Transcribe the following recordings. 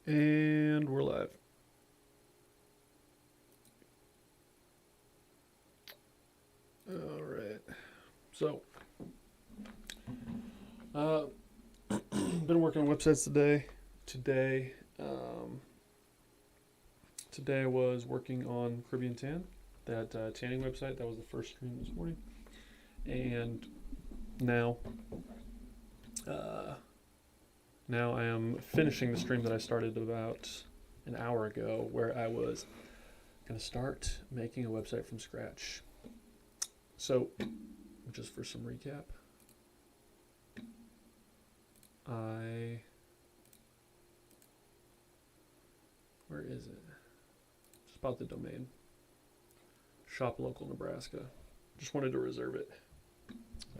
And we're live. All right. So, uh, been working on websites today. Today, today I was working on Caribbean Tan, that tanning website. That was the first stream this morning. And now, uh, now I am finishing the stream that I started about an hour ago, where I was going to start making a website from scratch. So, just for some recap, where is it? Just about the domain. Shop local Nebraska. Just wanted to reserve it.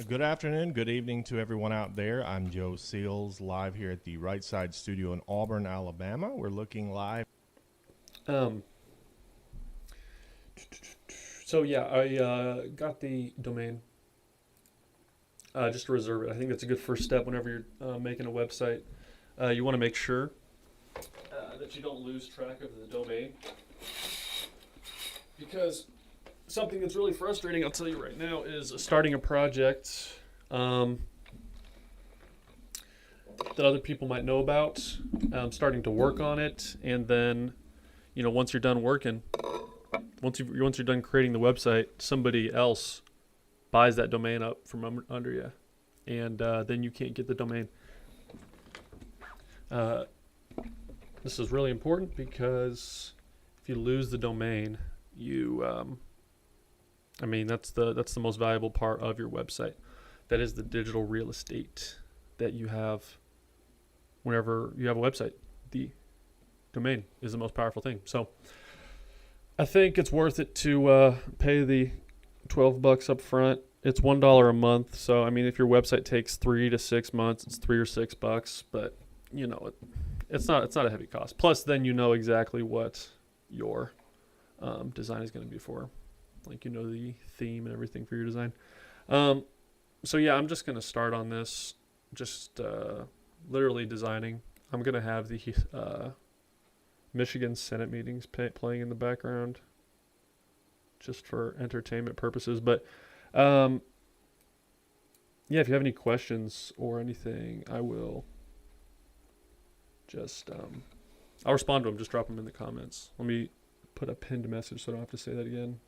Good afternoon, good evening to everyone out there. I'm Joe Seals, live here at the Right Side Studio in Auburn, Alabama. We're looking live. So yeah, I got the domain just to reserve it. I think that's a good first step whenever you're making a website. You want to make sure that you don't lose track of the domain, because something that's really frustrating, I'll tell you right now, is starting a project that other people might know about, starting to work on it, and then, once you're done working, once you're done creating the website, somebody else buys that domain up from under you, and then you can't get the domain. This is really important because if you lose the domain, that's the most valuable part of your website. That is the digital real estate that you have whenever you have a website. The domain is the most powerful thing. So I think it's worth it to pay the $12 up front. It's $1 a month. So if your website takes 3 to 6 months, it's $3 or $6. But it's not a heavy cost. Plus, then you know exactly what your design is going to be for. Like the theme and everything for your design. So yeah, I'm just going to start on this. Just literally designing. I'm going to have the Michigan Senate meetings playing in the background just for entertainment purposes. But yeah, if you have any questions or anything, I will just I'll respond to them. Just drop them in the comments. Let me put a pinned message so I don't have to say that again.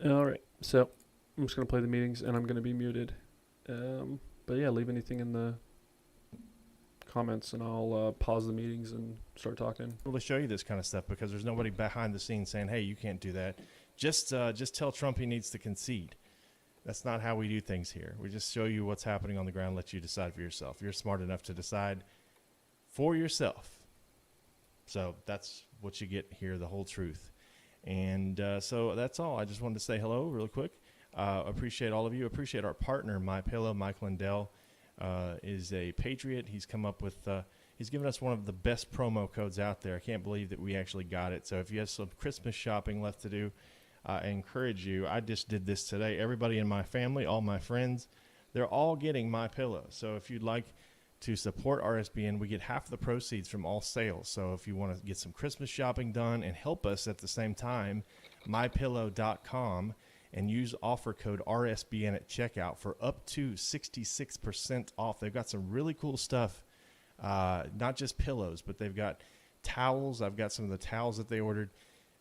All right, so I'm just going to play the meetings, and I'm going to be muted. But yeah, leave anything in the comments, and I'll pause the meetings and start talking. We'll show you this kind of stuff because there's nobody behind the scenes saying, hey, you can't do that. Just tell Trump he needs to concede. That's not how we do things here. We just show you what's happening on the ground, let you decide for yourself. You're smart enough to decide for yourself. So that's what you get here, the whole truth. And so that's all. I just wanted to say hello real quick. Appreciate all of you. Appreciate our partner, MyPillow. Mike Lindell is a patriot. He's come up with, he's given us one of the best promo codes out there. I can't believe that we actually got it. So if you have some Christmas shopping left to do, I encourage you. I just did this today. Everybody in my family, all my friends, they're all getting MyPillow. So if you'd like to support RSBN, we get half the proceeds from all sales. So if you want to get some Christmas shopping done and help us at the same time, mypillow.com, and use offer code RSBN at checkout for up to 66% off. They've got some really cool stuff, not just pillows, but they've got towels. I've got some of the towels that they ordered,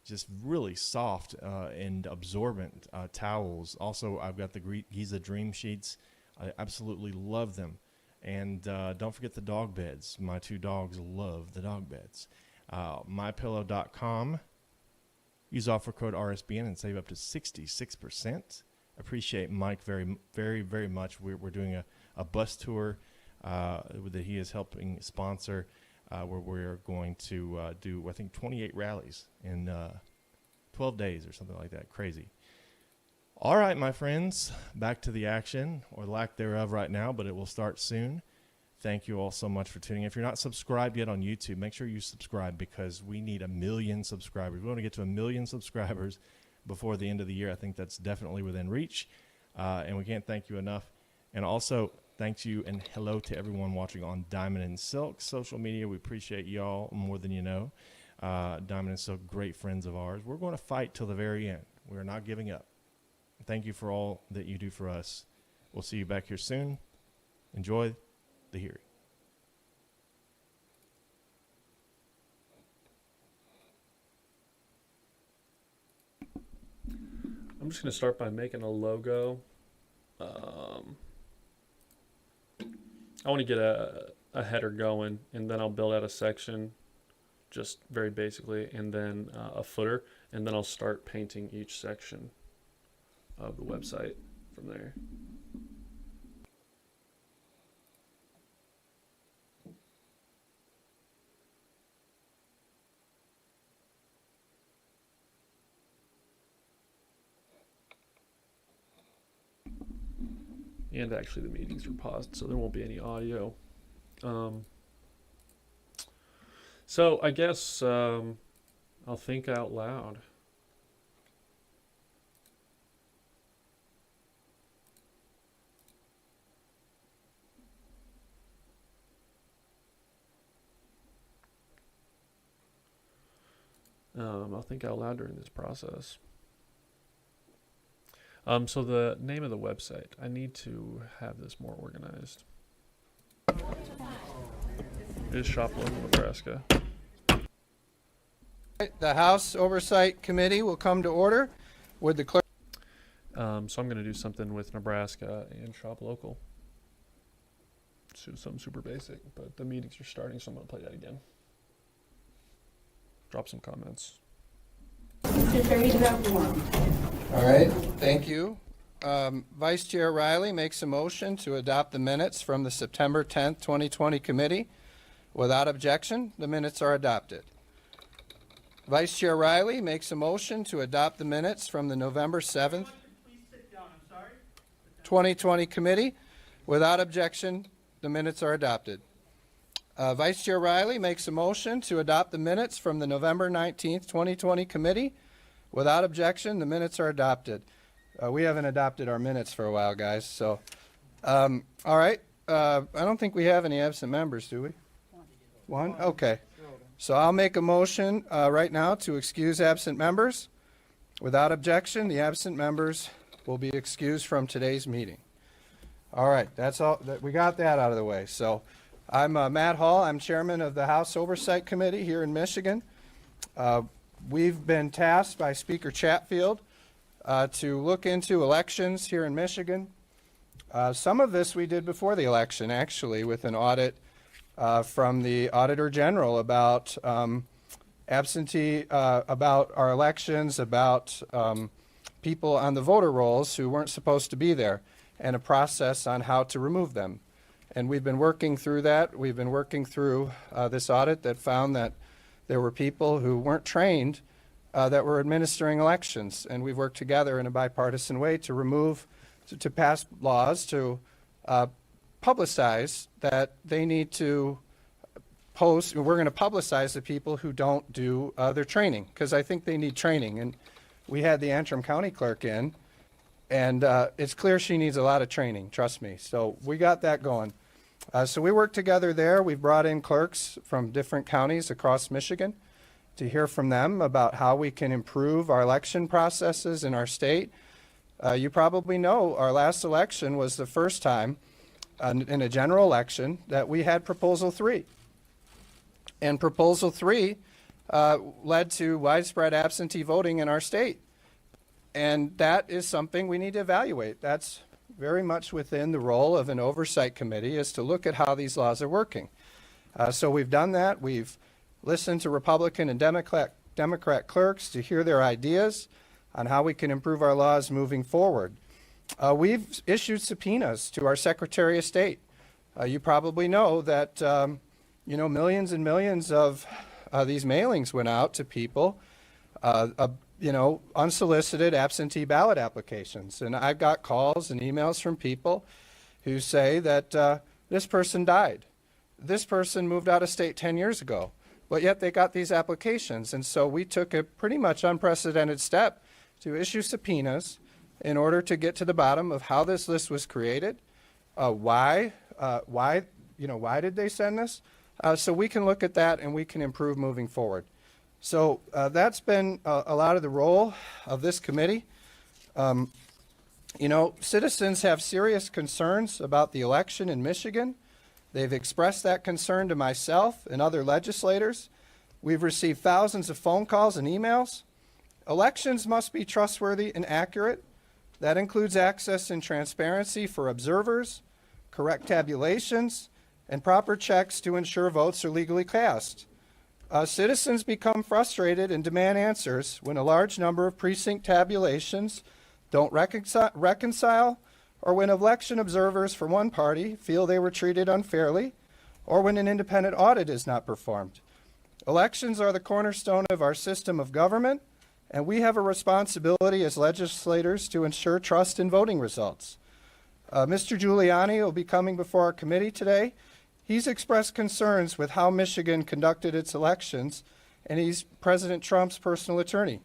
just really soft and absorbent towels. Also, I've got the Giza Dream Sheets. I absolutely love them. And don't forget the dog beds. My 2 dogs love the dog beds. MyPillow.com. Use offer code RSBN and save up to 66%. Appreciate Mike very, very, very much. We're doing a bus tour that he is helping sponsor, where we're going to do, I think, 28 rallies in 12 days or something like that. Crazy. All right, my friends, back to the action, or lack thereof right now, but it will start soon. Thank you all so much for tuning in. If you're not subscribed yet on YouTube, make sure you subscribe, because we need 1 million subscribers. We want to get to 1 million subscribers before the end of the year. I think that's definitely within reach, and we can't thank you enough. And also, thank you and hello to everyone watching on Diamond and Silk social media. We appreciate y'all more than you know. Diamond and Silk, great friends of ours. We're going to fight till the very end. We're not giving up. Thank you for all that you do for us. We'll see you back here soon. Enjoy the hearing. I'm just going to start by making a logo. I want to get a header going, and then I'll build out a section, just very basically, and then a footer, and then I'll start painting each section of the website from there. And actually the meetings are paused, so there won't be any audio. So I guess I'll think out loud. I'll think out loud during this process. So the name of the website, I need to have this more organized. It is Shop Local Nebraska. The House Oversight Committee will come to order. Would the clerk? So I'm going to do something with Nebraska and Shop Local. So something super basic, but the meetings are starting, so I'm going to play that again. Drop some comments. All right, thank you. Vice Chair Riley makes a motion to adopt the minutes from the September 10th, 2020 committee. Without objection, the minutes are adopted. Vice Chair Riley makes a motion to adopt the minutes from the November 7th, 2020 committee. Without objection, the minutes are adopted. Vice Chair Riley makes a motion to adopt the minutes from the November 19th, 2020 committee. Without objection, the minutes are adopted. We haven't adopted our minutes for a while, guys. So, all right. I don't think we have any absent members, do we? One? Okay. So I'll make a motion right now to excuse absent members. Without objection, the absent members will be excused from today's meeting. All right. That's all. We got that out of the way. So I'm Matt Hall. I'm chairman of the House Oversight Committee here in Michigan. We've been tasked by Speaker Chatfield to look into elections here in Michigan. Some of this we did before the election, actually, with an audit from the Auditor General about absentee, about our elections, about people on the voter rolls who weren't supposed to be there, and a process on how to remove them. And we've been working through that. We've been working through this audit that found that there were people who weren't trained that were administering elections, and we've worked together in a bipartisan way to remove, to pass laws to publicize that they need to post. We're going to publicize the people who don't do their training, because I think they need training. And we had the Antrim County Clerk in, and it's clear she needs a lot of training, trust me. So we got that going. So we worked together there. We've brought in clerks from different counties across Michigan to hear from them about how we can improve our election processes in our state. You probably know our last election was the first time in a general election that we had Proposal 3. And Proposal 3 led to widespread absentee voting in our state. And that is something we need to evaluate. That's very much within the role of an oversight committee, is to look at how these laws are working. So we've done that. We've listened to Republican and Democrat clerks to hear their ideas on how we can improve our laws moving forward. We've issued subpoenas to our Secretary of State. You probably know that millions and millions of these mailings went out to people, unsolicited absentee ballot applications. And I've got calls and emails from people who say that this person died. This person moved out of state 10 years ago, but yet they got these applications. And so we took a pretty much unprecedented step to issue subpoenas in order to get to the bottom of how this list was created, why did they send this? So we can look at that and we can improve moving forward. So that's been a lot of the role of this committee. Citizens have serious concerns about the election in Michigan. They've expressed that concern to myself and other legislators. We've received thousands of phone calls and emails. Elections must be trustworthy and accurate. That includes access and transparency for observers, correct tabulations, and proper checks to ensure votes are legally cast. Citizens become frustrated and demand answers when a large number of precinct tabulations don't reconcile, or when election observers for one party feel they were treated unfairly, or when an independent audit is not performed. Elections are the cornerstone of our system of government, and we have a responsibility as legislators to ensure trust in voting results. Mr. Giuliani will be coming before our committee today. He's expressed concerns with how Michigan conducted its elections, and he's President Trump's personal attorney.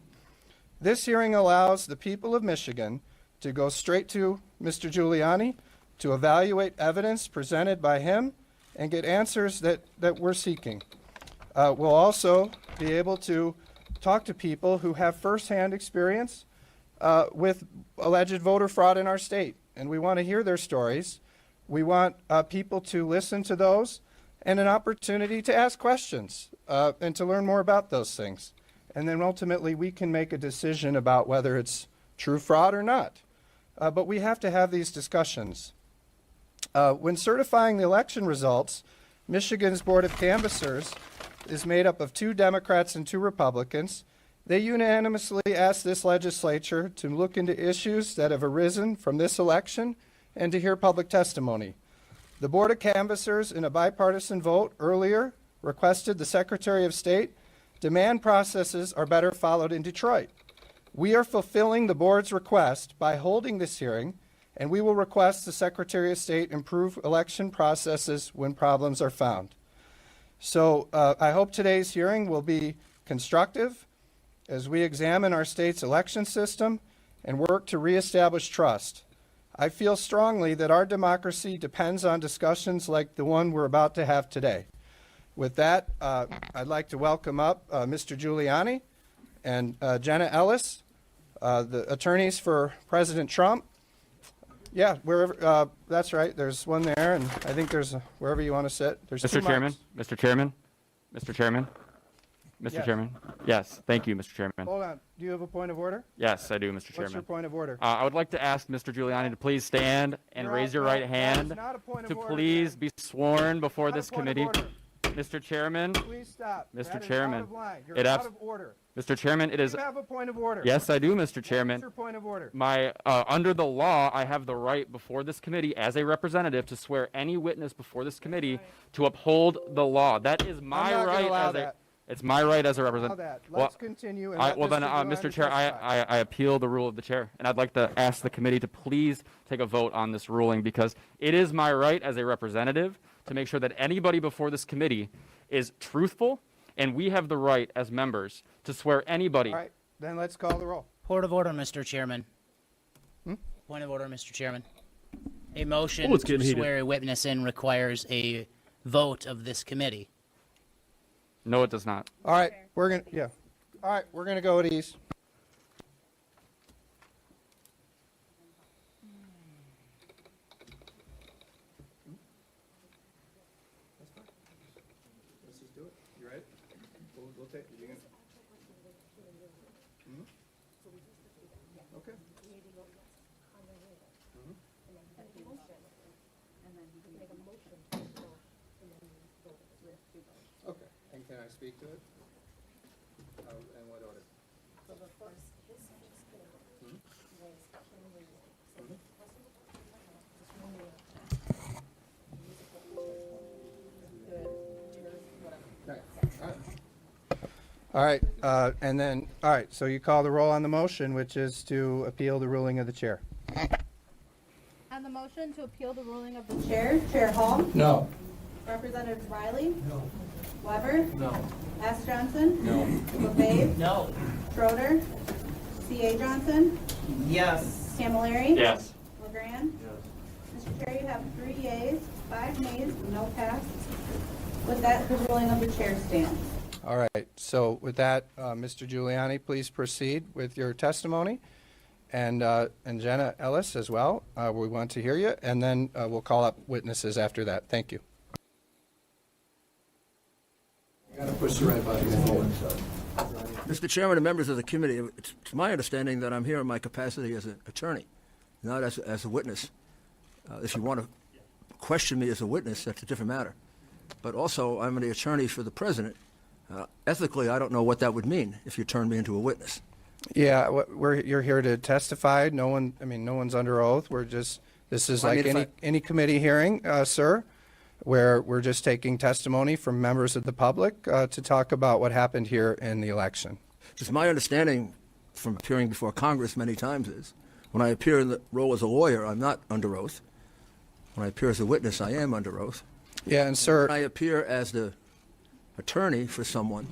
This hearing allows the people of Michigan to go straight to Mr. Giuliani to evaluate evidence presented by him and get answers that we're seeking. We'll also be able to talk to people who have firsthand experience with alleged voter fraud in our state, and we want to hear their stories. We want people to listen to those and an opportunity to ask questions and to learn more about those things. And then ultimately we can make a decision about whether it's true fraud or not. But we have to have these discussions. When certifying the election results, Michigan's Board of Canvassers is made up of 2 Democrats and 2 Republicans. They unanimously asked this legislature to look into issues that have arisen from this election and to hear public testimony. The Board of Canvassers, in a bipartisan vote earlier, requested the Secretary of State demand processes are better followed in Detroit. We are fulfilling the board's request by holding this hearing, and we will request the Secretary of State improve election processes when problems are found. So I hope today's hearing will be constructive as we examine our state's election system and work to reestablish trust. I feel strongly that our democracy depends on discussions like the one we're about to have today. With that, I'd like to welcome up Mr. Giuliani and Jenna Ellis, the attorneys for President Trump. Yeah, wherever, that's right. There's one there, and I think there's wherever you want to sit. There's Mr. Chairman, mics. Mr. Chairman, Mr. Chairman, Mr. Yes. Chairman. Yes, thank you, Mr. Chairman. Hold on. Do you have a point of order? Yes, I do, Mr. What's Chairman. your point of order? I would like to ask Mr. Giuliani to please stand and You're raise out- your no, right that hand is not a point of to order, please sir. be sworn before Not a this point of committee. order. Mr. Chairman, Please stop. Mr. That is Chairman, out of line. You're it out abs- of order. Mr. Chairman, it is. You have a point of order. Yes, I do, Mr. What's Chairman. your point of order? My under the law, I have the right before this committee as a representative to swear any witness before this committee to uphold the law. That is my not gonna right allow as that. it's my right as a Allow representative. that. Well, Let's continue. And I, let well then, Giuliani Mr. Chair, testify. I appeal the rule of the chair, and I'd like to ask the committee to please take a vote on this ruling because it is my right as a representative to make sure that anybody before this committee is truthful, and we have the right as members to swear anybody. All right, then let's call the roll. Point of order, Mr. Chairman. Point of order, Mr. Chairman. A motion Oh, it's to getting heated. swear a witness in requires a vote of this committee. No, it does not. All right, we're gonna All right, we're gonna go at ease. Let's just do it. You ready? We'll take. You gonna... Okay. Okay, and can I speak to it? In what order? All right, all right, so you call the roll on the motion, which is to appeal the ruling of the chair. On the motion to appeal the ruling of the chair, Chair Hall, No. Representatives Riley. No. Weber. No. S. Johnson. No. LeBave. No. Schroeder. C.A. Johnson. Yes. Camilleri. Yes. LeGrand. Mr. Chair, you have 3 yeas, 5 nays, no pass. With that, the ruling of the chair stands. All right, so with that, Mr. Giuliani, please proceed with your testimony. And Jenna Ellis as well, we want to hear you, and then we'll call up witnesses after that. Thank you. You gotta push the red button forward. Mr. Chairman and members of the committee, it's my understanding that I'm here in my capacity as an attorney, not as a witness. If you want to question me as a witness, that's a different matter. But also, I'm the attorney for the president. Ethically, I don't know what that would mean if you turned me into a witness. Yeah, you're here to testify. No one's under oath. This is Well, I like mean, any committee hearing, sir, where we're just taking testimony from members of the public to talk about what happened here in the election. It's my understanding from appearing before Congress many times is when I appear in the role as a lawyer, I'm not under oath. When I appear as a witness, I am under oath. Yeah, and sir, When I appear as the attorney for someone,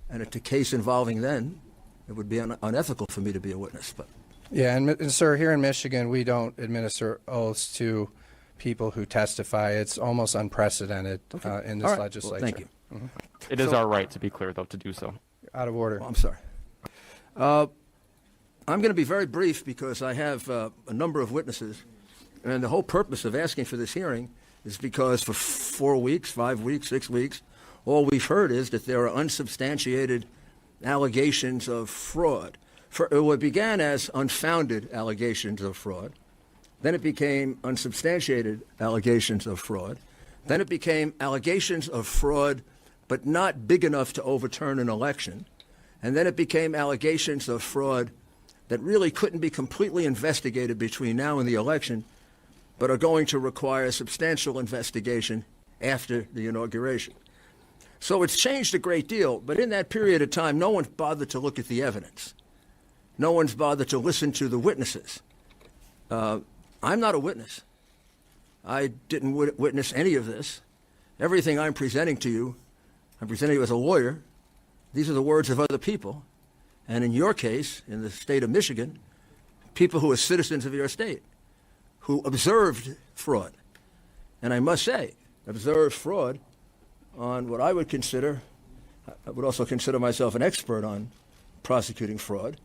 and it's a case involving then, it would be unethical for me to be a witness. But yeah, and sir, here in Michigan, we don't administer oaths to people who testify. It's almost unprecedented in this all right. legislature. Well, thank you. It is our right, to be clear, though, to do so. Out of order. Well, I'm sorry. I'm going to be very brief because I have a number of witnesses, and the whole purpose of asking for this hearing is because for 4 weeks, 5 weeks, 6 weeks, all we've heard is that there are unsubstantiated allegations of fraud. It began as unfounded allegations of fraud. Then it became unsubstantiated allegations of fraud. Then it became allegations of fraud, but not big enough to overturn an election. And then it became allegations of fraud that really couldn't be completely investigated between now and the election, but are going to require substantial investigation after the inauguration. So it's changed a great deal, but in that period of time, no one's bothered to look at the evidence. No one's bothered to listen to the witnesses. I'm not a witness. I didn't witness any of this. Everything I'm presenting to you, I'm presenting you as a lawyer. These are the words of other people. And in your case, in the state of Michigan, people who are citizens of your state, who observed fraud. And I must say, observed fraud on what I would consider, I would also consider myself an expert on prosecuting fraud.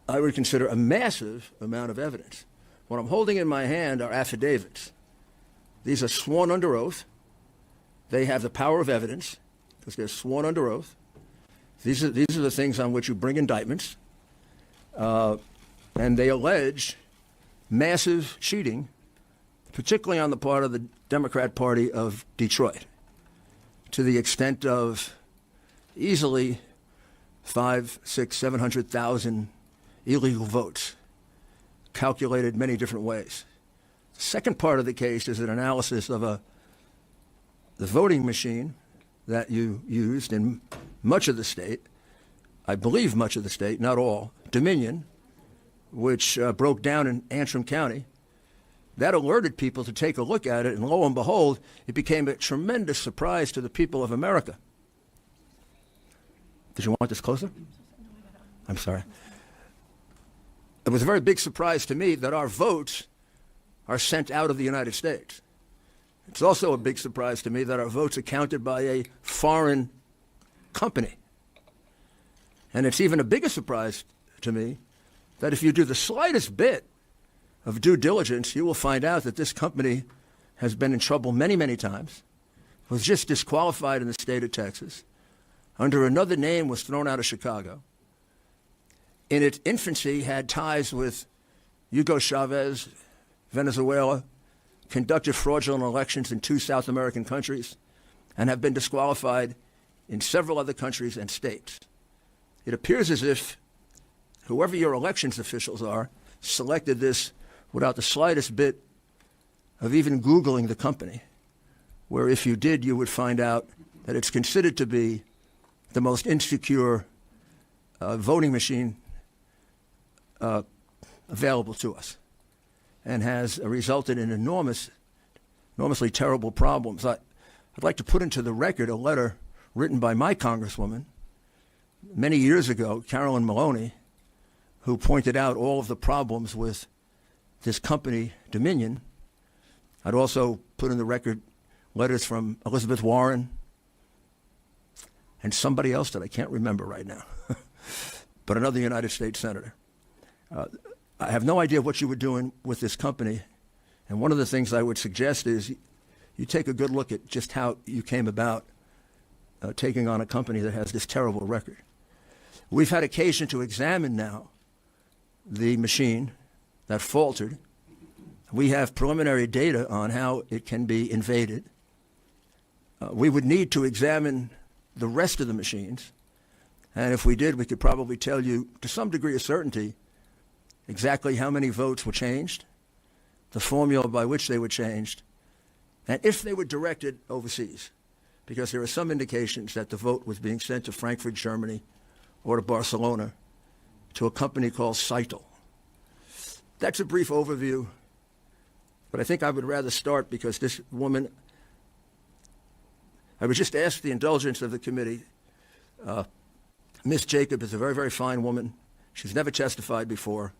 I would consider a massive amount of evidence. What I'm holding in my hand are affidavits. These are sworn under oath. They have the power of evidence because they're sworn under oath. These are the things on which you bring indictments. And they allege massive cheating, particularly on the part of the Democrat Party of Detroit, to the extent of easily 500,000, 600,000, 700,000 illegal votes, calculated many different ways. The second part of the case is an analysis of the voting machine that you used in much of the state, I believe much of the state, not all, Dominion, which broke down in Antrim County. That alerted people to take a look at it, and lo and behold, it became a tremendous surprise to the people of America. Did you want this closer? I'm sorry. It was a very big surprise to me that our votes are sent out of the United States. It's also a big surprise to me that our votes are counted by a foreign company. And it's even a bigger surprise to me that if you do the slightest bit of due diligence, you will find out that this company has been in trouble many, many times, was just disqualified in the state of Texas, under another name was thrown out of Chicago, in its infancy had ties with Hugo Chavez, Venezuela, conducted fraudulent elections in 2 South American countries, and have been disqualified in several other countries and states. It appears as if whoever your elections officials are selected this without the slightest bit of even Googling the company, where if you did, you would find out that it's considered to be the most insecure voting machine available to us, and has resulted in enormously terrible problems. I'd like to put into the record a letter written by my congresswoman many years ago, Carolyn Maloney, who pointed out all of the problems with this company, Dominion. I'd also put in the record letters from Elizabeth Warren and somebody else that I can't remember right now, but another United States senator. I have no idea what you were doing with this company, and one of the things I would suggest is you take a good look at just how you came about taking on a company that has this terrible record. We've had occasion to examine now the machine that faltered. We have preliminary data on how it can be invaded. We would need to examine the rest of the machines, and if we did, we could probably tell you to some degree of certainty exactly how many votes were changed, the formula by which they were changed, and if they were directed overseas, because there are some indications that the vote was being sent to Frankfurt, Germany, or to Barcelona, to a company called Seitel. That's a brief overview, but I think I would rather start because this woman, I would just ask the indulgence of the committee. Ms. Jacob is a very, very fine woman. She's never testified before.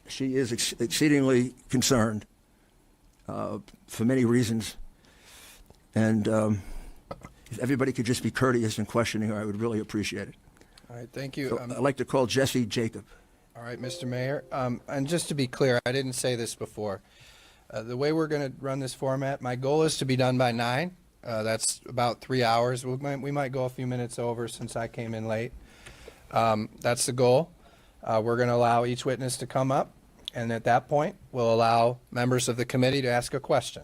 She is exceedingly concerned for many reasons. And if everybody could just be courteous in questioning her, I would really appreciate it. All right, thank you. So I'd like to call Jesse Jacob. All right, Mr. Mayor. And just to be clear, I didn't say this before. The way we're going to run this format, my goal is to be done by 9. That's about 3 hours. We might go a few minutes over since I came in late. That's the goal. We're going to allow each witness to come up, and at that point, we'll allow members of the committee to ask a question.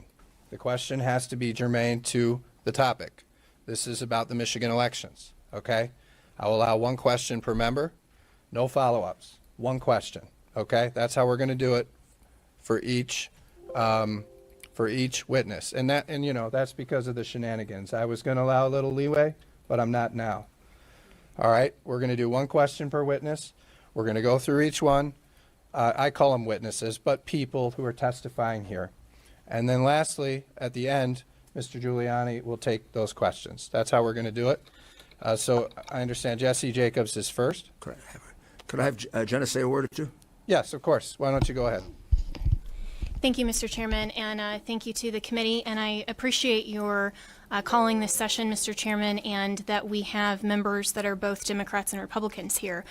The question has to be germane to the topic. This is about the Michigan elections, okay? I will allow 1 question per member, no follow-ups, 1 question, okay? That's how we're going to do it for each witness. And you know, that's because of the shenanigans. I was going to allow a little leeway, but I'm not now. All right, we're going to do 1 question per witness. We're going to go through each one. I call them witnesses, but people who are testifying here. And then lastly, at the end, Mr. Giuliani will take those questions. That's how we're going to do it. So I understand Jesse Jacobs is first. Could I have Jenna say a word or two? Yes, of course. Why don't you go ahead? Thank you, Mr. Chairman, and thank you to the committee. And I appreciate your calling this session, Mr. Chairman, and that we have members that are both Democrats and Republicans here.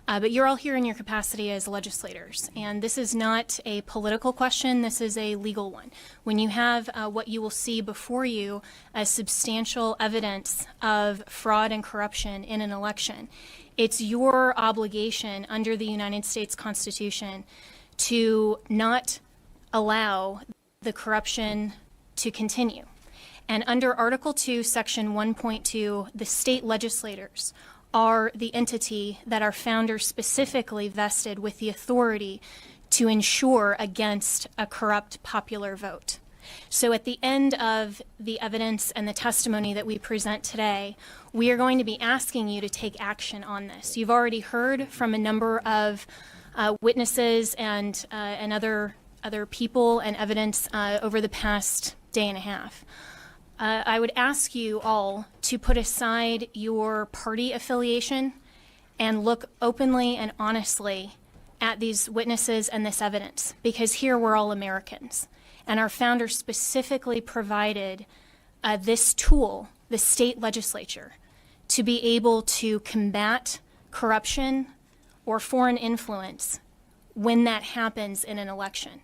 But you're all here in your capacity as legislators, and this is not a political question. This is a legal one. When you have what you will see before you as substantial evidence of fraud and corruption in an election, it's your obligation under the United States Constitution to not allow the corruption to continue. And under Article 2, Section 1.2, the state legislators are the entity that our founders specifically vested with the authority to ensure against a corrupt popular vote. So at the end of the evidence and the testimony that we present today, we are going to be asking you to take action on this. You've already heard from a number of witnesses and other people and evidence over the past day and a half. I would ask you all to put aside your party affiliation and look openly and honestly at these witnesses and this evidence, because here we're all Americans. And our founders specifically provided this tool, the state legislature, to be able to combat corruption or foreign influence when that happens in an election.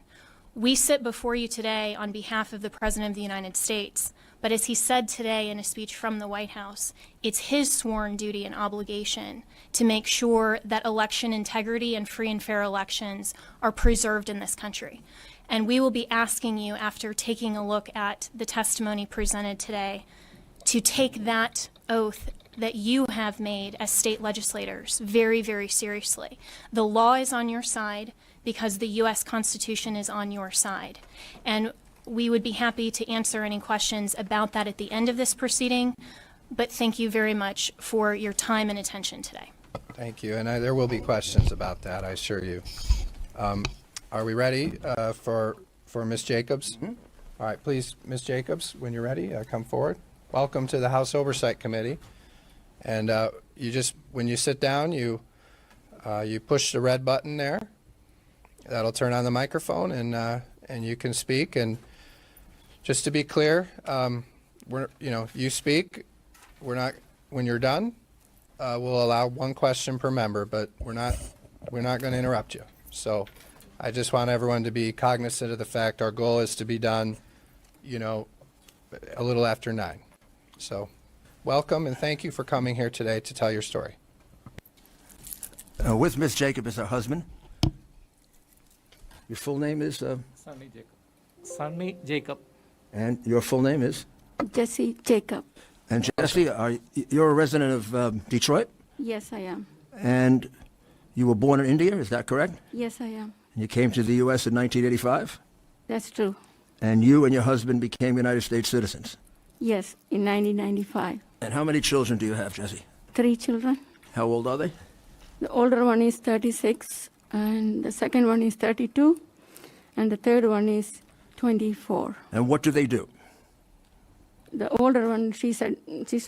We sit before you today on behalf of the President of the United States, But as he said today in a speech from the White House, it's his sworn duty and obligation to make sure that election integrity and free and fair elections are preserved in this country. And we will be asking you, after taking a look at the testimony presented today, to take that oath that you have made as state legislators very, very seriously. The law is on your side because the U.S. Constitution is on your side. And we would be happy to answer any questions about that at the end of this proceeding, but thank you very much for your time and attention today. Thank you, and there will be questions about that, I assure you. Are we ready for Ms. Jacobs? All right, please, Ms. Jacobs, when you're ready, come forward. Welcome to the House Oversight Committee. And when you sit down, you push the red button there. That'll turn on the microphone, and you can speak. And just to be clear, you speak. When you're done, we'll allow one question per member, but we're not going to interrupt you. So I just want everyone to be cognizant of the fact our goal is to be done, a little after 9. So welcome, and thank you for coming here today to tell your story. With Miss Jacob is her husband. Your full name is, Sunny Jacob. Sunny Jacob. and your full name is? Jesse Jacob. And Jesse, you're a resident of Detroit, Yes, I am. and you were born in India, is that correct? Yes, I am. And you came to the U.S. in 1985, That's true. and you and your husband became United States citizens. Yes, in 1995. And how many children do you have, Jesse? 3 children. How old are they? The older one is 36, and the second one is 32, and the third one is 24. And what do they do? The older one, she's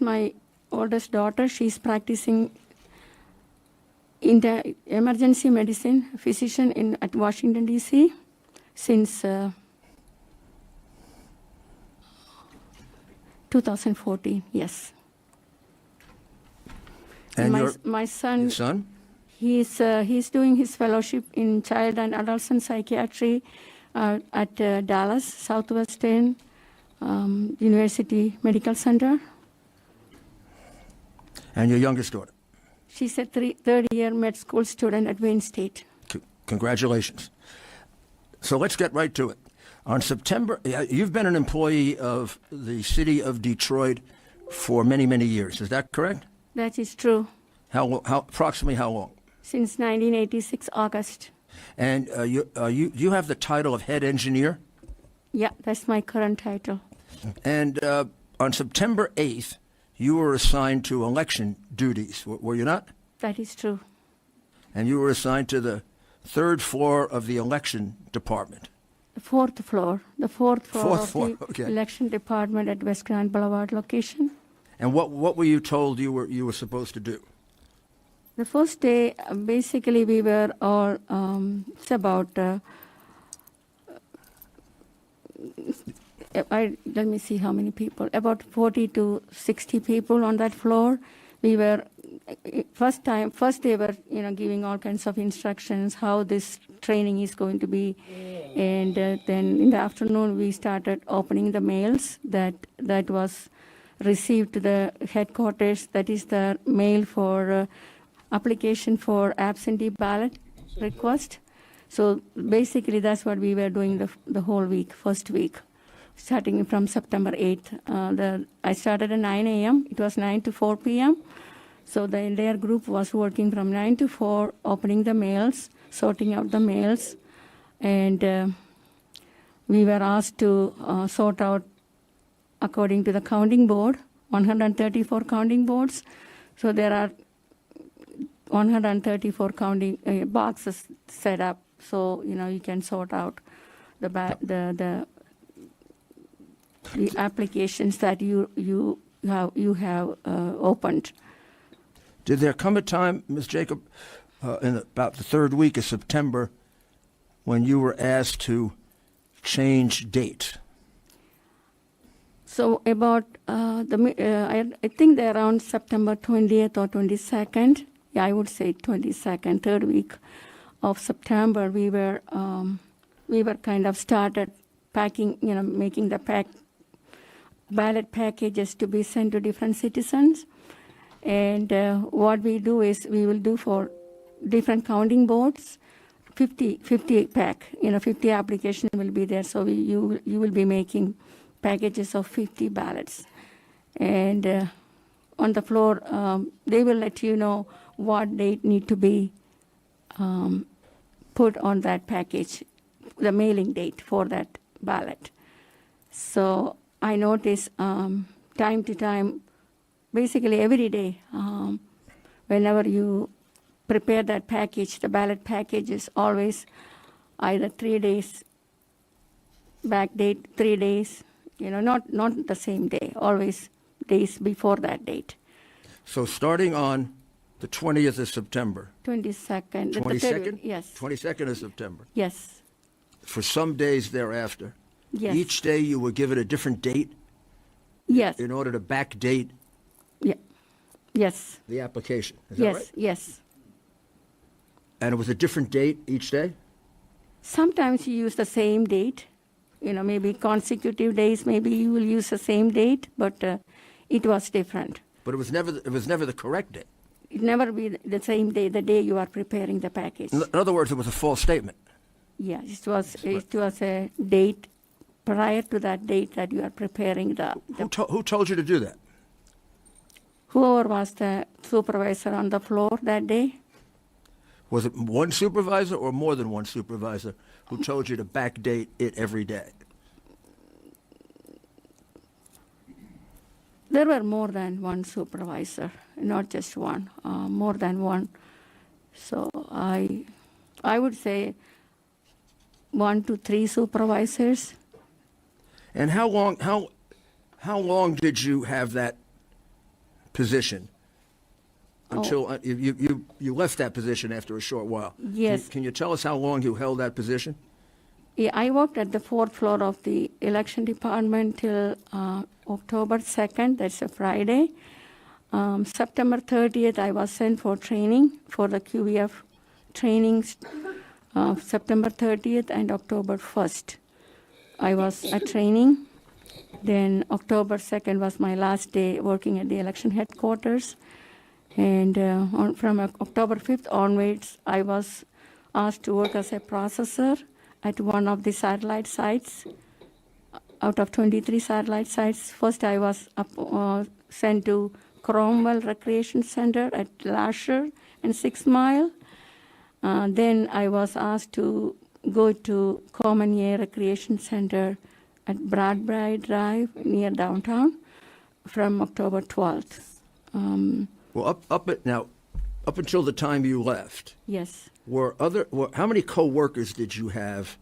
my oldest daughter. She's practicing in the emergency medicine physician at Washington, D.C. since 2014, yes. And my son, your son? he's doing his fellowship in child and adolescent psychiatry at Dallas Southwestern University Medical Center. And your youngest daughter? She's a third-year med school student at Wayne State. Congratulations. So let's get right to it. On September, you've been an employee of the city of Detroit for many, many years. Is that correct? That is true. Approximately how long? Since 1986 August. And you have the title of head engineer? Yeah, that's my current title. And on September 8th, you were assigned to election duties, were you not? That is true. And you were assigned to the third floor of the election department. The fourth floor of the okay. election department at West Grand Boulevard location. And what were you told you were supposed to do? The first day, basically, we were all, it's about, let me see how many people, about 40 to 60 people on that floor. We were, first they were, giving all kinds of instructions, how this training is going to be. And then in the afternoon, we started opening the mails that was received to the headquarters. That is the mail for application for absentee ballot request. So basically, that's what we were doing the whole week, first week, starting from September 8th. I started at 9 a.m. It was 9 to 4 p.m. So the entire group was working from 9 to 4, opening the mails, sorting out the mails. And we were asked to sort out according to the counting board, 134 counting boards. So there are 134 counting boxes set up, so you can sort out the applications that you have opened. Did there come a time, Ms. Jacob, in about the third week of September, when you were asked to change date? So about I think they're around September 20th or 22nd. Yeah, I would say 22nd, third week of September. We were kind of started packing, making the pack ballot packages to be sent to different citizens. And what we do is we will do for different counting boards, 50 pack, 50 application will be there. So you will be making packages of 50 ballots. And on the floor, they will let you know what date need to be put on that package, the mailing date for that ballot. So I notice time to time, basically every day, whenever you prepare that package, the ballot package is always either 3 days, back date, 3 days, not the same day, always days before that date. So starting on the 20th of September, 22nd. the 22nd? Yes. 22nd of September, Yes. for some days thereafter, Yes. each day you were given a different date Yes. in order to backdate Yeah. Yes. the application. Is that Yes. right? Yes. And it was a different date each day? Sometimes you use the same date, maybe consecutive days, maybe you will use the same date, but it was different. But it was never the correct date. It never be the same day, the day you are preparing the package. In other words, it was a false statement. Yeah, it was a date prior to that date that you are preparing Who told you to do that? whoever was the supervisor on the floor that day. Was it one supervisor or more than one supervisor who told you to backdate it every day? There were more than one supervisor, not just one, more than one. So I would say 1 to 3 supervisors. And how long did you have that position? Until you left that position after a short while. Yes. Can you tell us how long you held that position? Yeah, I worked at the 4th floor of the election department till October 2nd, that's a Friday. September 30th, I was sent for training for the QVF trainings. September 30th and October 1st, I was at training. Then October 2nd was my last day working at the election headquarters. And from October 5th onwards, I was asked to work as a processor at one of the satellite sites. Out of 23 satellite sites, first I was sent to Cromwell Recreation Center at Lasher and 6 Mile. Then I was asked to go to Common Air Recreation Center at Bradbury Drive near downtown from October 12th. Well, up until the time you left, Yes. how many co-workers did you have?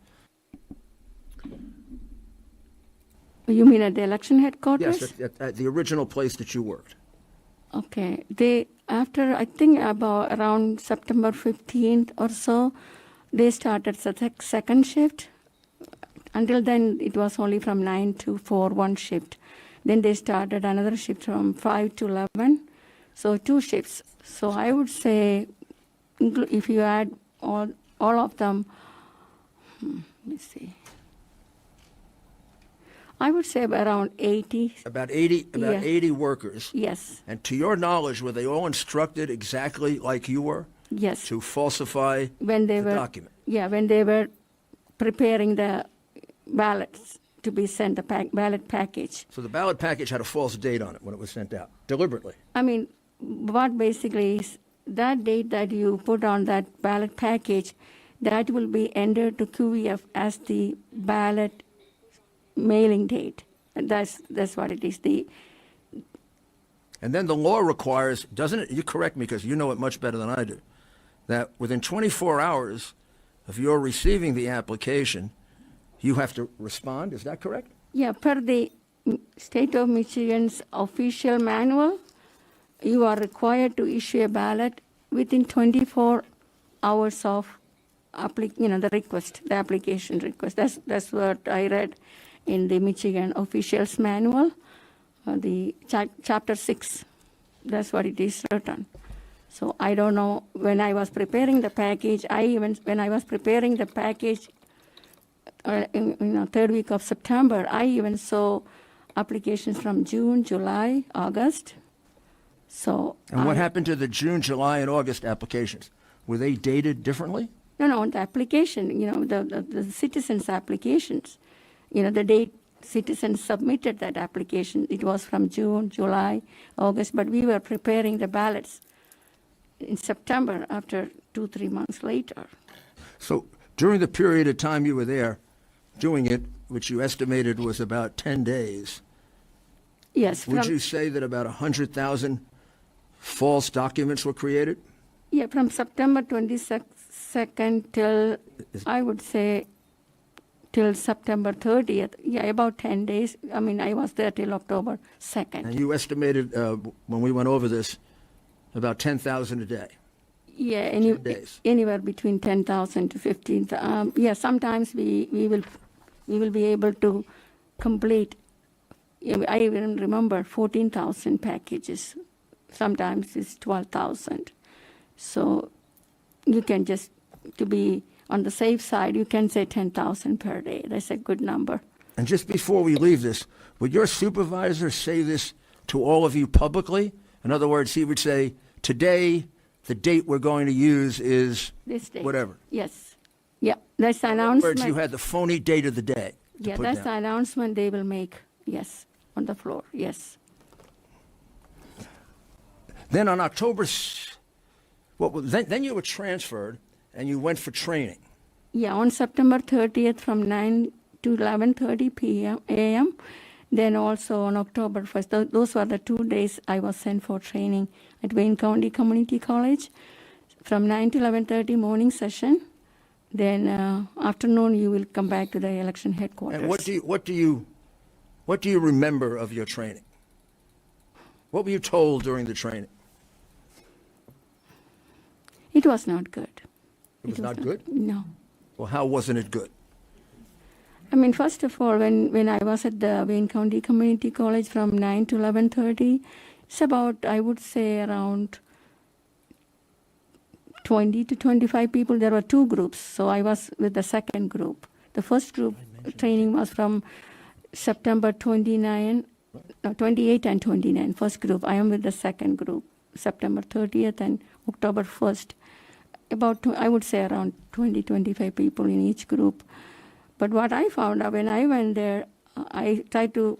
You mean at the election headquarters? Yes, at the original place that you worked. Okay. After I think about around September 15th or so, they started the second shift. Until then, it was only from 9 to 4, one shift. Then they started another shift from 5 to 11. So 2 shifts. So I would say, if you add all of them, let me see. I would say around 80. About 80 Yeah. workers. Yes. And to your knowledge, were they all instructed exactly like you were Yes. to falsify When they the were document? Yeah, when they were preparing the ballots to be sent, the ballot package. So the ballot package had a false date on it when it was sent out, deliberately. I mean, what basically is that date that you put on that ballot package, that will be entered to QVF as the ballot mailing date. And that's what it is. And then the law requires, doesn't it, you correct me because you know it much better than I do, that within 24 hours of your receiving the application, you have to respond. Is that correct? Yeah, per the state of Michigan's official manual, you are required to issue a ballot within 24 hours of the request, the application request. That's what I read in the Michigan official's manual, the chapter 6. That's what it is written. So I don't know, when I was preparing the package, when I was preparing the package, in 3rd week of September, I even saw applications from June, July, August. So. And what I- happened to the June, July, and August applications? Were they dated differently? No, on the application, the citizens' applications, the date citizens submitted that application, it was from June, July, August, but we were preparing the ballots in September after 2-3 months later. So during the period of time you were there doing it, which you estimated was about 10 days, Yes, would from, you say that about 100,000 false documents were created? yeah, from September 22nd till, I would say, till September 30th, yeah, about 10 days. I mean, I was there till October 2nd. And you estimated, when we went over this, about 10,000 a day. Yeah, 10 days. anywhere between 10,000 to 15,000. Yeah, sometimes we will be able to complete. I even remember 14,000 packages. Sometimes it's 12,000. So you can just, to be on the safe side, you can say 10,000 per day. That's a good number. And just before we leave this, would your supervisor say this to all of you publicly? In other words, he would say, today, the date we're going to use is This day. whatever. Yes. Yeah, that's the In other words, announcement. you had the phony date of the day to Yeah, put that's the down. announcement they will make. Yes, on the floor. Yes. Then on then you were transferred and you went for training. Yeah, on September 30th from 9 to 11:30 p.m. a.m. Then also on October 1st. Those were the 2 days I was sent for training at Wayne County Community College. From 9 to 11:30 morning session. Then afternoon you will come back to the election headquarters. And what do you remember of your training? What were you told during the training? It was not good. It was not good? No. Well, how wasn't it good? I mean, first of all, when I was at the Wayne County Community College from 9 to 11:30, it's about, I would say, around 20 to 25 people. There were 2 groups, so I was with the second group. The first group training was from September 28 and 29, first group. I am with the second group, September 30th and October 1st. About, I would say, around 20, 25 people in each group. But what I found out when I went there, I tried to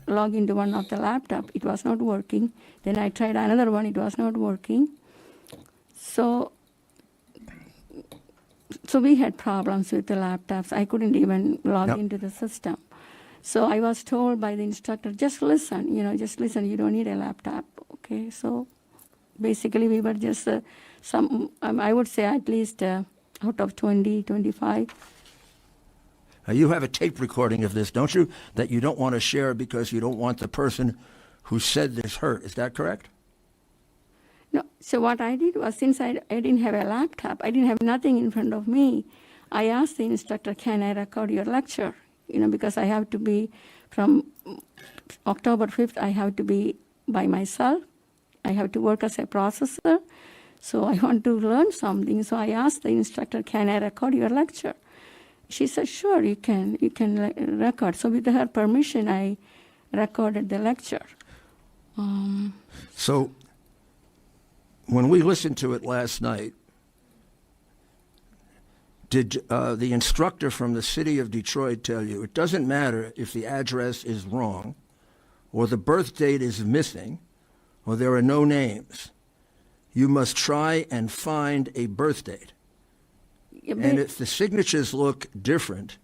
log into one of the laptop. It was not working. Then I tried another one. It was not working. So we had problems with the laptops. I couldn't even log Yep. into the system. So I was told by the instructor, just listen, just listen. You don't need a laptop. Okay, so basically we were just I would say at least out of 20, 25. You have a tape recording of this, don't you? That you don't want to share because you don't want the person who said this hurt. Is that correct? No, so what I did was, since I didn't have a laptop, I didn't have nothing in front of me, I asked the instructor, can I record your lecture? Because I have to be, from October 5th, I have to be by myself. I have to work as a processor. So I want to learn something. So I asked the instructor, can I record your lecture? She said, sure, you can record. So with her permission, I recorded the lecture. So when we listened to it last night, did the instructor from the city of Detroit tell you it doesn't matter if the address is wrong or the birth date is missing or there are no names? You must try and find a birth date. Yeah, And if the signatures look different,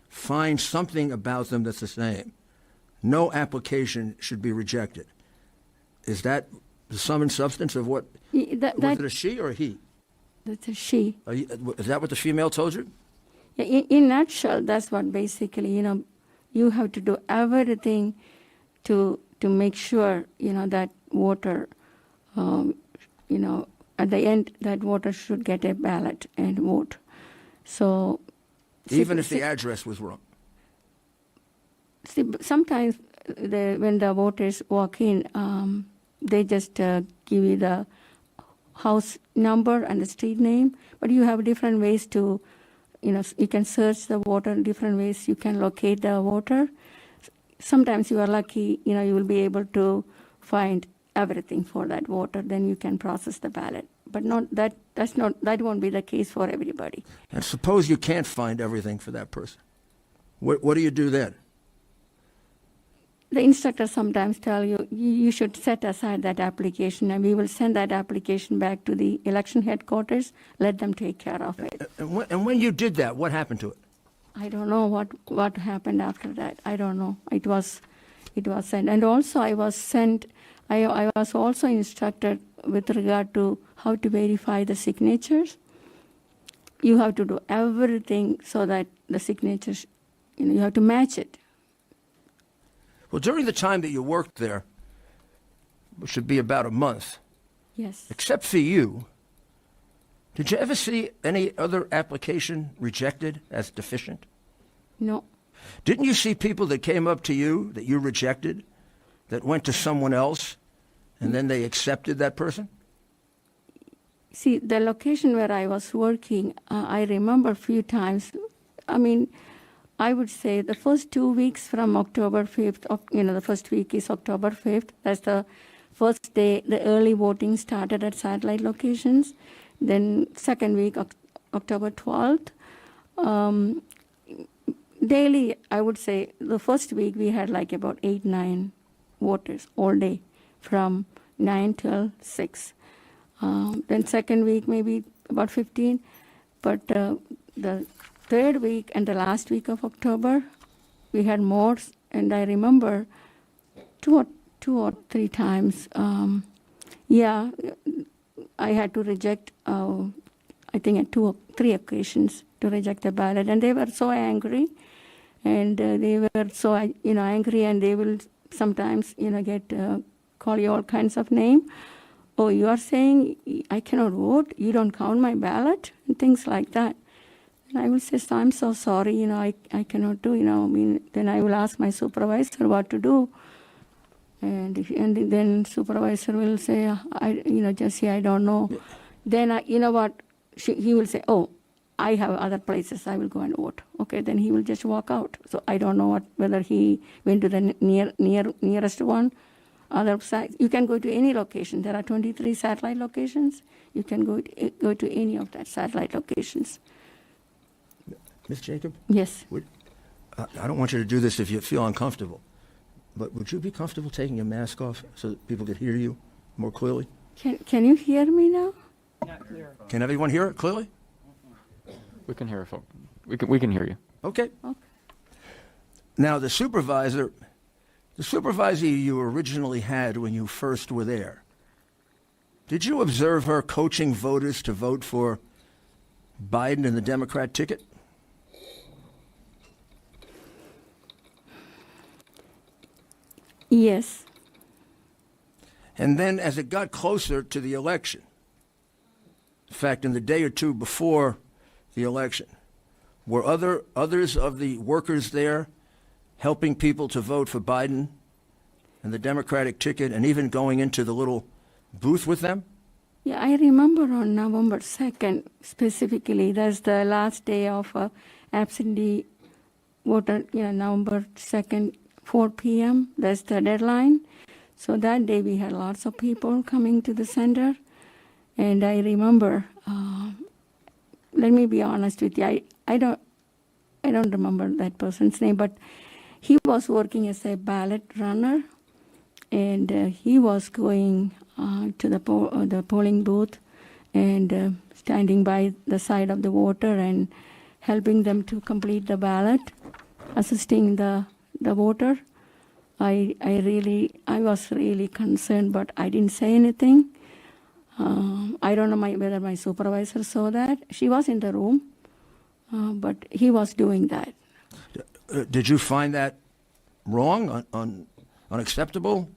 find something about them that's the same. No application should be rejected. Is that the sum and substance of what? Was it a she or a he? That's a she. Is that what the female told you? Yeah, in nutshell, that's what basically, you have to do everything to make sure, that voter, at the end, that voter should get a ballot and vote. So Even if the address was wrong? sometimes when the voters walk in, they just give you the house number and the street name, but you have different ways to, you can search the voter in different ways. You can locate the voter. sometimes you are lucky, you will be able to find everything for that voter, then you can process the ballot. But that won't be the case for everybody. And suppose you can't find everything for that person. What do you do then? The instructors sometimes tell you, you should set aside that application, and we will send that application back to the election headquarters, let them take care of it. And when you did that, what happened to it? I don't know what happened after that. I don't know. It was sent. And also I was also instructed with regard to how to verify the signatures. You have to do everything so that the signatures, you have to match it. Well, during the time that you worked there, which should be about a month, Yes. except for you, did you ever see any other application rejected as deficient? No. Didn't you see people that came up to you that you rejected that went to someone else and then they accepted that person? See, the location where I was working, I remember a few times. I mean, I would say the first 2 weeks from October 5th, the first week is October 5th. That's the first day the early voting started at satellite locations. Then second week, October 12th. Daily, I would say the first week we had like about 8-9 voters all day from 9 till 6. Then second week maybe about 15. But the third week and the last week of October, we had more. And I remember two or three times, I had to reject, I think at 2 or 3 occasions to reject the ballot. And they were so angry. And they were so, angry, and they will sometimes, call you all kinds of name. Oh, you are saying I cannot vote? You don't count my ballot? And things like that. And I will say, I'm so sorry, I cannot do, then I will ask my supervisor what to do. And then supervisor will say, Jesse, I don't know. Then, he will say, oh, I have other places, I will go and vote. Okay, then he will just walk out. So I don't know whether he went to the nearest one, other side. You can go to any location. There are 23 satellite locations. You can go to any of that satellite locations. Ms. Jacob? Yes. I don't want you to do this if you feel uncomfortable, but would you be comfortable taking your mask off so that people could hear you more clearly? Can you hear me now? Not clear. Can everyone hear it clearly? We can hear it, folks. We can hear you. Okay. Okay. Now, the supervisor you originally had when you first were there, did you observe her coaching voters to vote for Biden and the Democrat ticket? Yes. And then as it got closer to the election, in fact, in the day or two before the election, were others of the workers there helping people to vote for Biden and the Democratic ticket and even going into the little booth with them? Yeah, I remember on November 2nd specifically, that's the last day of absentee voter, November 2nd, 4 p.m., that's the deadline. So that day we had lots of people coming to the center. And I remember, let me be honest with you, I don't remember that person's name, but he was working as a ballot runner, and he was going to the polling booth and standing by the side of the voter and helping them to complete the ballot, assisting the voter. I was really concerned, but I didn't say anything. I don't know whether my supervisor saw that. She was in the room, but he was doing that. Did you find that wrong, unacceptable?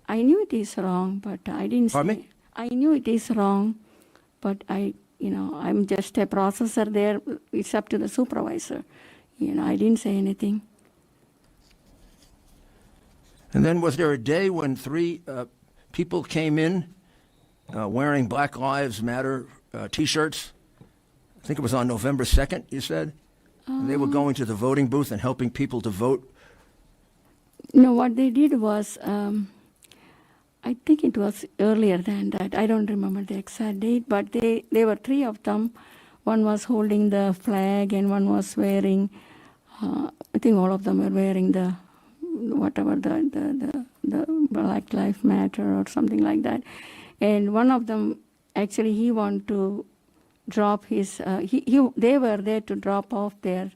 I knew it is wrong, but I didn't Pardon say. me? I knew it is wrong, but I'm just a processor there. It's up to the supervisor. I didn't say anything. And then was there a day when 3 people came in wearing Black Lives Matter T-shirts? I think it was on November 2nd, you said? And they were going to the voting booth and helping people to vote No, what they did was, I think it was earlier than that. I don't remember the exact date, but there were three of them. One was holding the flag, and one was wearing. I think all of them were wearing the whatever the Black Lives Matter or something like that. And one of them actually he wanted to drop his. They were there to drop off their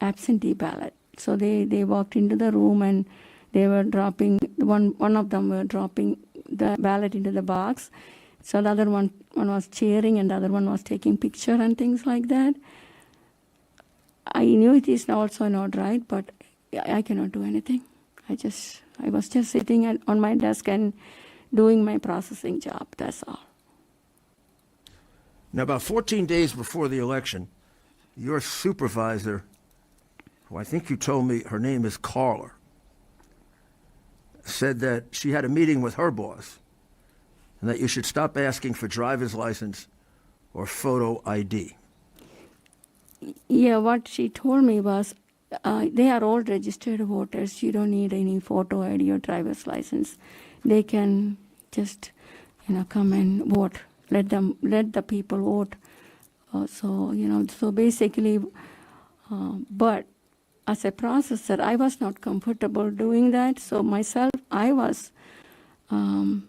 absentee ballot. So they walked into the room and they were dropping, one of them were dropping the ballot into the box. So the other one was cheering and the other one was taking picture and things like that. I knew it is also not right, but I cannot do anything. I was just sitting on my desk and doing my processing job, that's all. Now, about 14 days before the election, your supervisor, who I think you told me her name is Carla, said that she had a meeting with her boss and that you should stop asking for driver's license or photo ID. Yeah, what she told me was they are all registered voters. You don't need any photo ID or driver's license. They can just, come and vote. Let the people vote. So basically, but as a processor, I was not comfortable doing that. So myself, I was, when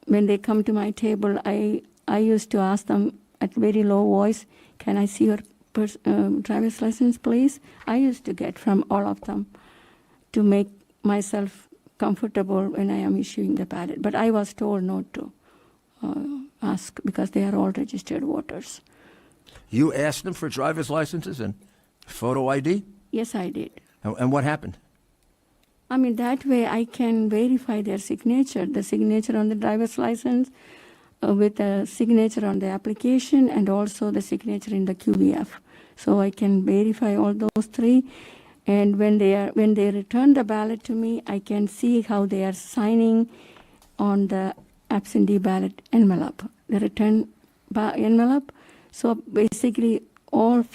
they come to my table, I used to ask them at very low voice, can I see your driver's license, please? I used to get from all of them to make myself comfortable when I am issuing the ballot. But I was told not to ask because they are all registered voters. You asked them for driver's licenses and photo ID? Yes, I did. And what happened? I mean, that way I can verify their signature, the signature on the driver's license with the signature on the application and also the signature in the QVF. So I can verify all those three. And when they return the ballot to me, I can see how they are signing on the absentee ballot envelope, the return envelope. So basically all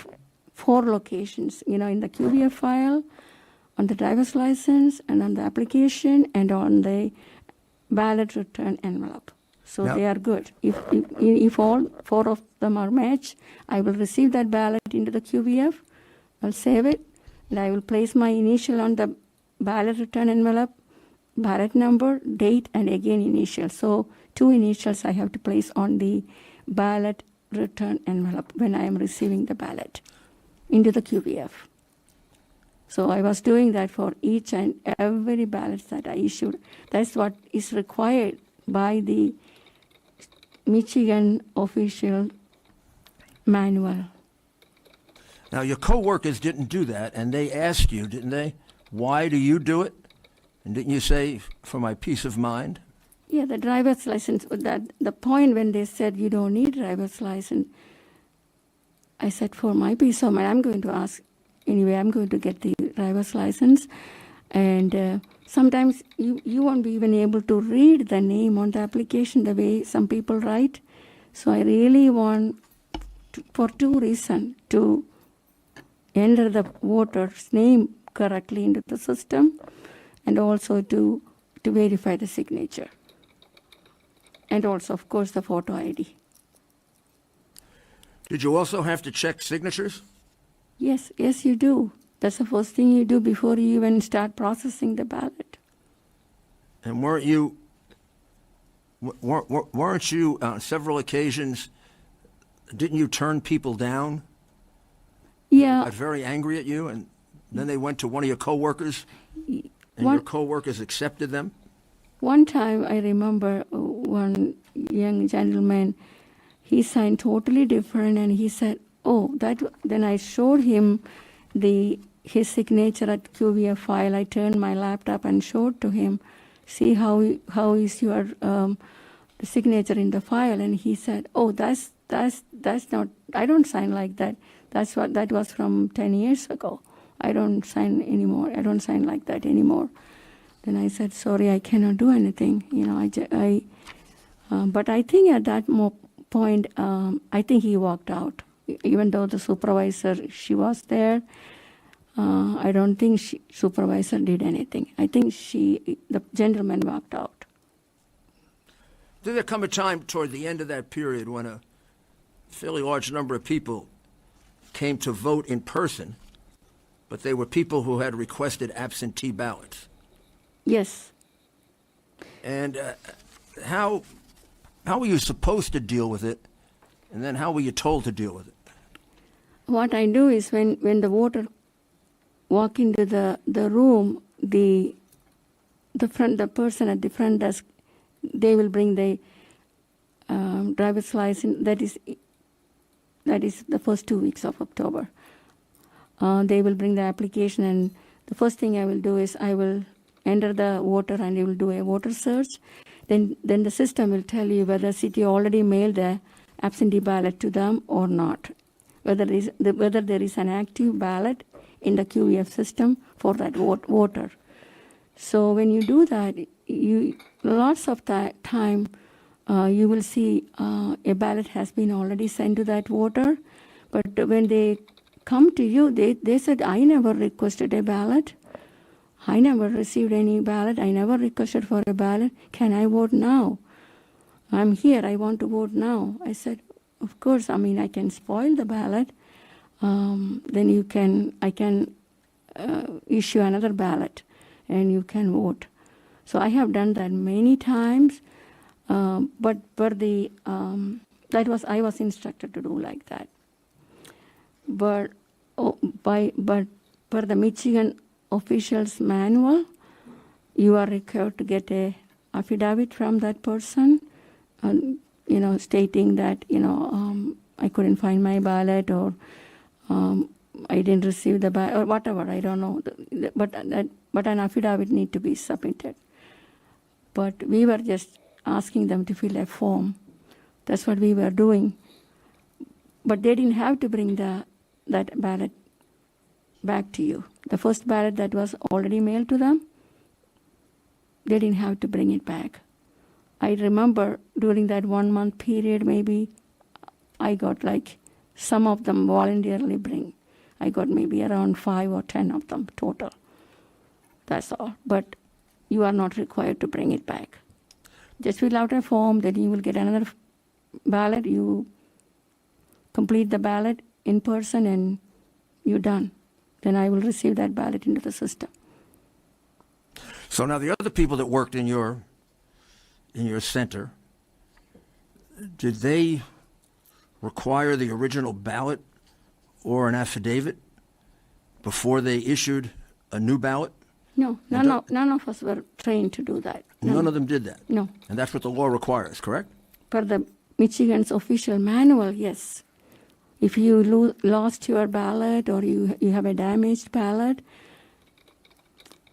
four locations, in the QVF file, on the driver's license, and on the application, and on the ballot return envelope. So Now, they are good. If all four of them are matched, I will receive that ballot into the QVF, I'll save it, and I will place my initial on the ballot return envelope, ballot number, date, and again initial. So 2 initials I have to place on the ballot return envelope when I am receiving the ballot into the QVF. So I was doing that for each and every ballot that I issued. That's what is required by the Michigan official manual. Now, your coworkers didn't do that, and they asked you, didn't they? Why do you do it? And didn't you say, for my peace of mind? Yeah, the driver's license, the point when they said you don't need driver's license, I said, for my peace of mind, I'm going to ask, anyway, I'm going to get the driver's license. And sometimes you won't be even able to read the name on the application the way some people write. So I really want, for 2 reasons, to enter the voter's name correctly into the system, and also to verify the signature. And also, of course, the photo ID. Did you also have to check signatures? Yes, you do. That's the first thing you do before you even start processing the ballot. And weren't you on several occasions, didn't you turn people down? Yeah. Got very angry at you, and then they went to one of your coworkers, and your coworkers accepted them? One time I remember one young gentleman, he signed totally different, and he said, then I showed him his signature at QVF file. I turned my laptop and showed to him, see how is your the signature in the file, and he said, that's not, I don't sign like that. That was from 10 years ago. I don't sign anymore. I don't sign like that anymore. Then I said, sorry, I cannot do anything. But I think at that point, I think he walked out, even though the supervisor, she was there. I don't think supervisor did anything. I think the gentleman walked out. Did there come a time toward the end of that period when a fairly large number of people came to vote in person, but they were people who had requested absentee ballots? Yes. And how were you supposed to deal with it, and then how were you told to deal with it? What I do is when the voter walk into the room, the person at the front desk, they will bring the driver's license. That is the first 2 weeks of October. They will bring the application, and the first thing I will do is I will enter the voter and I will do a voter search. Then the system will tell you whether city already mailed the absentee ballot to them or not. Whether there is an active ballot in the QEF system for that voter. So when you do that, lots of time you will see a ballot has been already sent to that voter. But when they come to you, they said, I never requested a ballot. I never received any ballot. I never requested for a ballot. Can I vote now? I'm here. I want to vote now. I said, of course. I mean, I can spoil the ballot. Then I can issue another ballot, and you can vote. So I have done that many times, but I was instructed to do like that. But per the Michigan officials manual, you are required to get a affidavit from that person, stating that I couldn't find my ballot, or I didn't receive the ballot, or whatever. I don't know, but an affidavit need to be submitted. But we were just asking them to fill a form. That's what we were doing. But they didn't have to bring that ballot back to you. The first ballot that was already mailed to them, they didn't have to bring it back. I remember during that 1 month period, maybe I got some of them voluntarily bring. I got maybe around 5 or 10 of them total. That's all. But you are not required to bring it back. Just fill out a form, then you will get another ballot. You complete the ballot in person and you're done. Then I will receive that ballot into the system. So now the other people that worked in your center, did they require the original ballot or an affidavit before they issued a new ballot? No, none of us were trained to do that. None of them did that? No. And that's what the law requires, correct? Per the Michigan's official manual, yes. If you lost your ballot or you have a damaged ballot,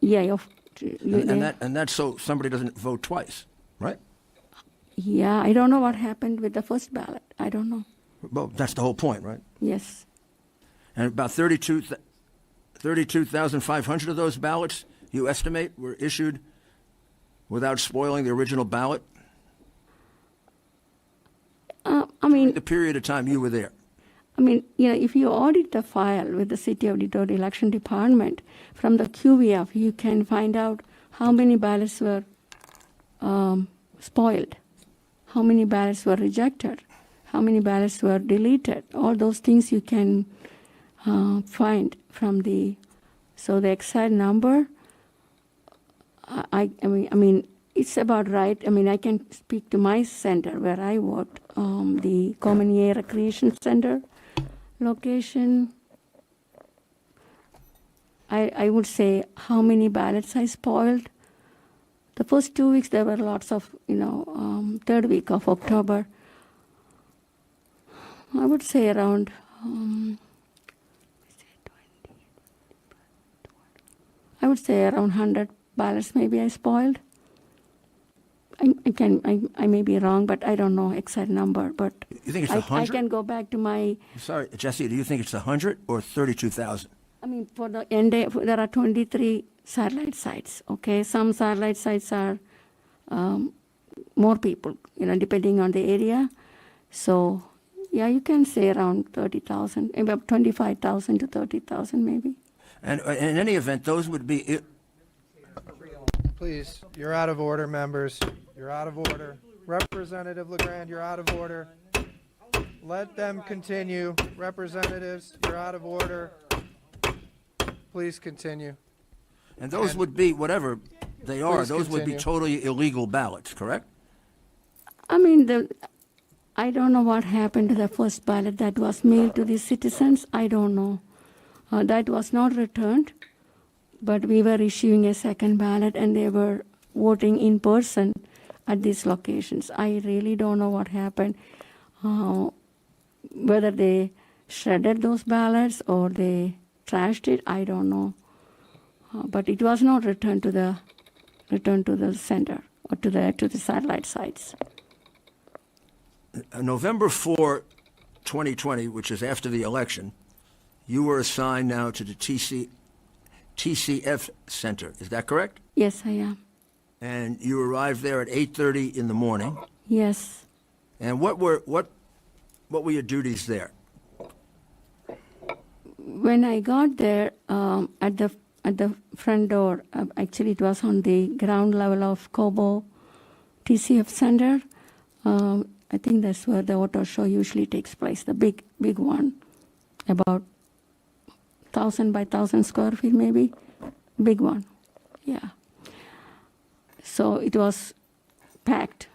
And that's so somebody doesn't vote twice, right? Yeah, I don't know what happened with the first ballot. I don't know. Well, that's the whole point, right? Yes. And about 32,500 of those ballots, you estimate, were issued without spoiling the original ballot? The period of time you were there. If you audit the file with the City of Detroit Election Department, from the QVF, you can find out how many ballots were spoiled, how many ballots were rejected, how many ballots were deleted. All those things you can find from the exact number. It's about right. I can speak to my center where I worked, the Common Air Recreation Center location. I would say how many ballots I spoiled. The first 2 weeks there were lots of, third week of October. I would say around 100 ballots maybe I spoiled. I may be wrong, but I don't know exact number. But you think it's 100? I can go back to my. Sorry, Jesse. Do you think it's 100 or 32,000? For the end, there are 23 satellite sites. Okay, some satellite sites are more people. Depending on the area. So, yeah, you can say around 30,000, about 25,000 to 30,000 maybe. And in any event, those would be, Please, you're out of order, members. You're out of order. Representative LeGrand, you're out of order. Let them continue. Representatives, you're out of order. Please continue. and those would be, whatever they are, Please those would be continue. totally illegal ballots, correct? I mean, I don't know what happened to the first ballot that was mailed to the citizens. I don't know. That was not returned, but we were issuing a second ballot and they were voting in person at these locations. I really don't know what happened. Whether they shredded those ballots or they trashed it, I don't know. But it was not returned to the center or to the satellite sites. November 4, 2020, which is after the election, you were assigned now to the TCF Center. Is that correct? Yes, I am. And you arrived there at 8:30 in the morning. Yes. And what were your duties there? When I got there, at the front door, actually it was on the ground level of Cobo TCF Center. I think that's where the auto show usually takes place, the big one, about 1,000 by 1,000 square feet maybe, big one, yeah. So it was packed.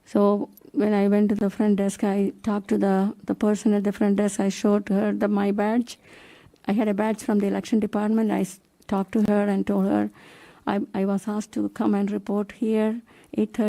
So when I went to the front desk, I talked to the person at the front desk. I showed her my badge. I had a badge from the election department. I talked to her and told her I was asked to come and report here 8:30.